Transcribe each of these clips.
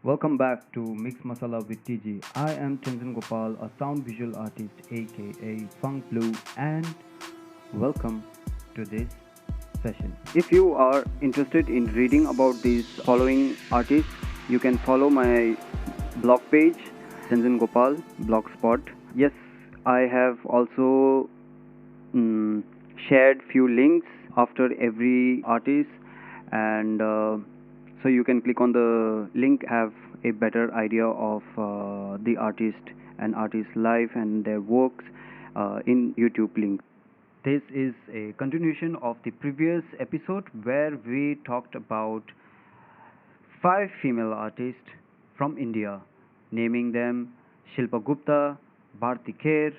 Welcome back to Mix Masala with TG. I am Chandan Gopal, a sound visual artist aka Funk Blue, and welcome to this session. If you are interested in reading about these following artists, you can follow my blog page, Chandan Gopal Blogspot. Yes, I have also shared few links after every artist, and so you can click on the link, have a better idea of the artist and artist life and their works in YouTube link. This is a continuation of the previous episode where we talked about five female artists from India, naming them Shilpa Gupta, Bharti Kher,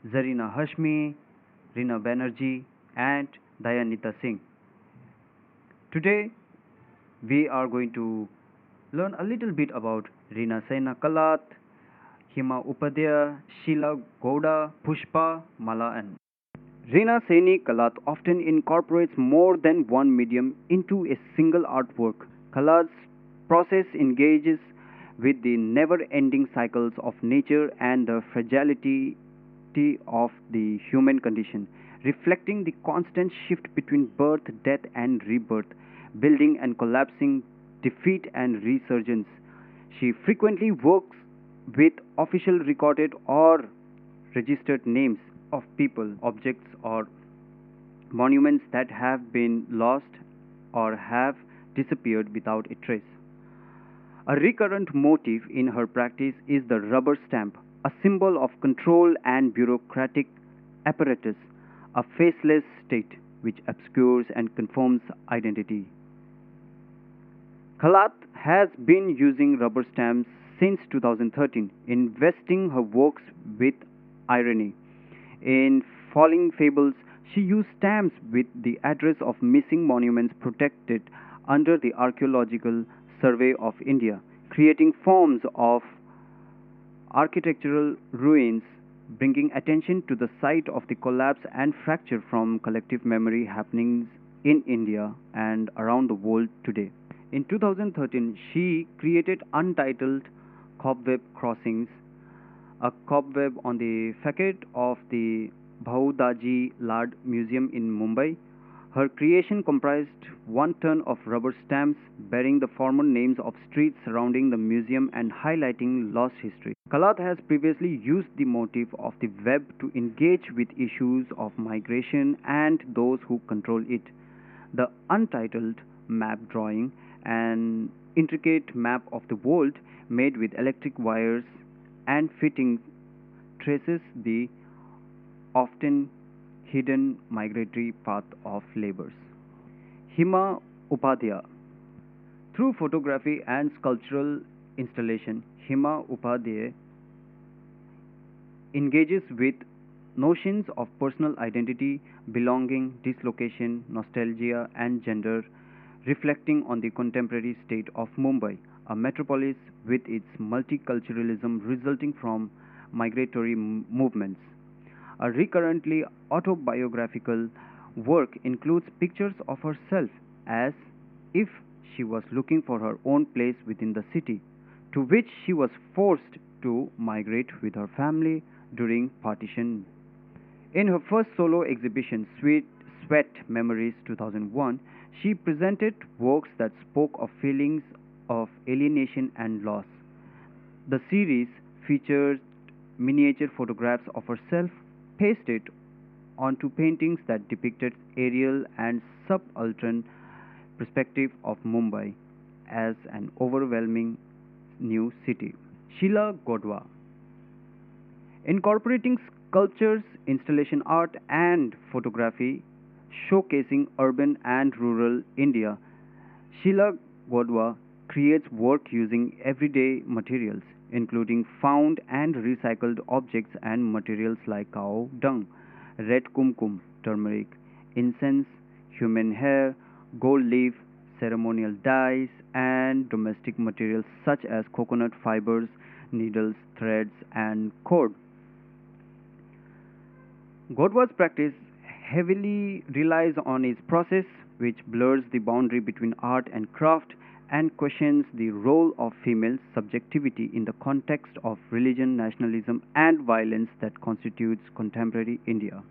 Zarina Hashmi, Reena Banerjee, and Dayanita Singh. Today, we are going to learn a little bit about Reena Saini Kallat, Hema Upadhyay, Sheela Gowda Pushpamala N. Reena Saini Kallat often incorporates more than one medium into a single artwork. Kallat's process engages with the never ending cycles of nature and the fragility of the human condition, reflecting the constant shift between birth, death, and rebirth, building and collapsing, defeat and resurgence. She frequently works with official recorded or registered names of people, objects, or monuments that have been lost or have disappeared without a trace. A recurrent motif in her practice is the rubber stamp, a symbol of control and bureaucratic apparatus, a faceless state which obscures and confirms identity. Khalat has been using rubber stamps since 2013, investing her works with irony. In Falling Fables, she used stamps with the address of missing monuments protected under the Archaeological Survey of India, creating forms of architectural ruins, bringing attention to the site of the collapse and fracture from collective memory happenings in India and around the world today. In 2013, she created Untitled Cobweb Crossings, a cobweb on the facade of the Bhaudaji Lad Museum in Mumbai. Her creation comprised 1 ton of rubber stamps bearing the former names of streets surrounding the museum and highlighting lost history. Kalat has previously used the motif of the web to engage with issues of migration and those who control it. The untitled map drawing, an intricate map of the world made with electric wires and fittings, traces the often hidden migratory path of laborers. Hema Upadhyay. Through photography and sculptural installation, Hema Upadhyay engages with notions of personal identity, belonging, dislocation, nostalgia, and gender, reflecting on the contemporary state of Mumbai, a metropolis with its multiculturalism resulting from migratory movements. A recurrently autobiographical work includes pictures of herself as if she was looking for her own place within the city, to which she was forced to migrate with her family during partition. In her first solo exhibition, Sweat Memories 2001, she presented works that spoke of feelings of alienation and loss. The series featured miniature photographs of herself pasted onto paintings that depicted aerial and subaltern perspective of Mumbai as an overwhelming new city. Sheela Godwa, incorporating sculptures, installation art, and photography, showcasing urban and rural India. Sheela Godwa creates work using everyday materials, including found and recycled objects and materials like cow dung, red kumkum, turmeric, incense, human hair, gold leaf, ceremonial dyes, and domestic materials such as coconut fibers, needles, threads, and cord. Godwa's practice heavily relies on his process, which blurs the boundary between art and craft and questions the role of female subjectivity in the context of religion, nationalism, and violence that constitutes contemporary India.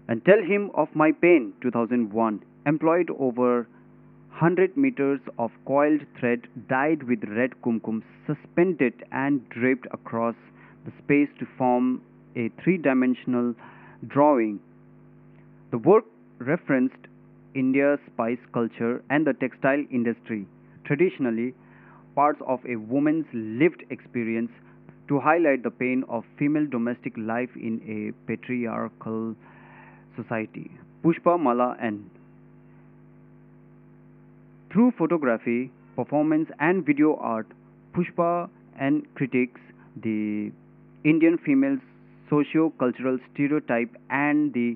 And Tell Him of My Pain 2001 employed over 100 meters of coiled thread dyed with red kumkum suspended and draped across the space to form a three-dimensional drawing. The work referenced India's spice culture and the textile industry, traditionally parts of a woman's lived experience, to highlight the pain of female domestic life in a patriarchal society. Pushpamala N. Through photography, performance, and video art, Pushpa N critiques the Indian female socio-cultural stereotype and the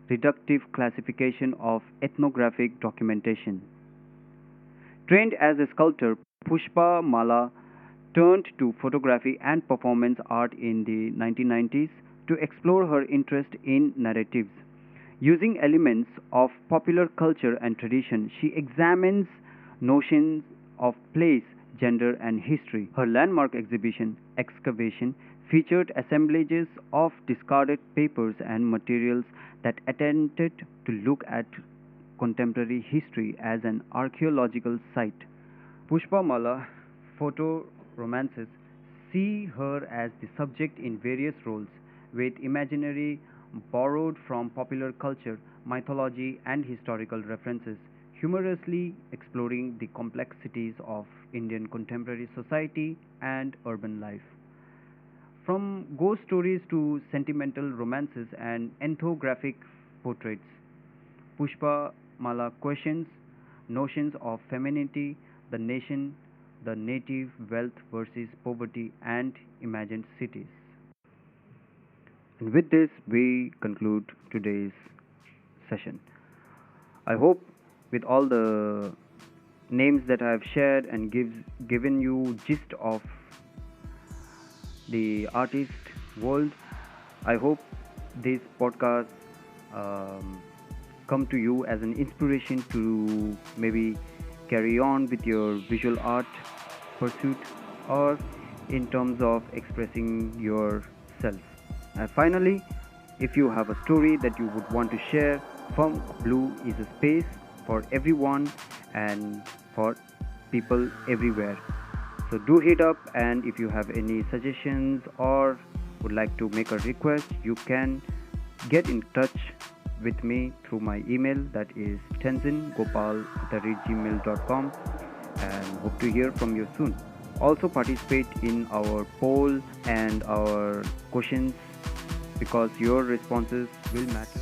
reductive classification of ethnographic documentation. Trained as a sculptor, Pushpa Mala turned to photography and performance art in the 1990s to explore her interest in narratives. Using elements of popular culture and tradition, she examines notions of place, gender, and history. Her landmark exhibition, Excavation, featured assemblages of discarded papers and materials that attempted to look at contemporary history as an archaeological site. Pushpa Mala photo romances see her as the subject in various roles, with imaginary borrowed from popular culture, mythology, and historical references, humorously exploring the complexities of Indian contemporary society and urban life. From ghost stories to sentimental romances and ethnographic portraits, Pushpa Mala questions notions of femininity, the nation, the native, wealth versus poverty, and imagined cities. And with this, we conclude today's session. I hope with all the names that I have shared and given you gist of the artist world, I hope this podcast come to you as an inspiration to maybe carry on with your visual art pursuit or in terms of expressing yourself. And finally, if you have a story that you would want to share, Funk Blue is a space for everyone and for people everywhere. So do hit up, and if you have any suggestions or would like to make a request, you can get in touch with me through my email, that is tenzingopal@gmail.com, and hope to hear from you soon. Also participate in our poll and our questions because your responses will matter.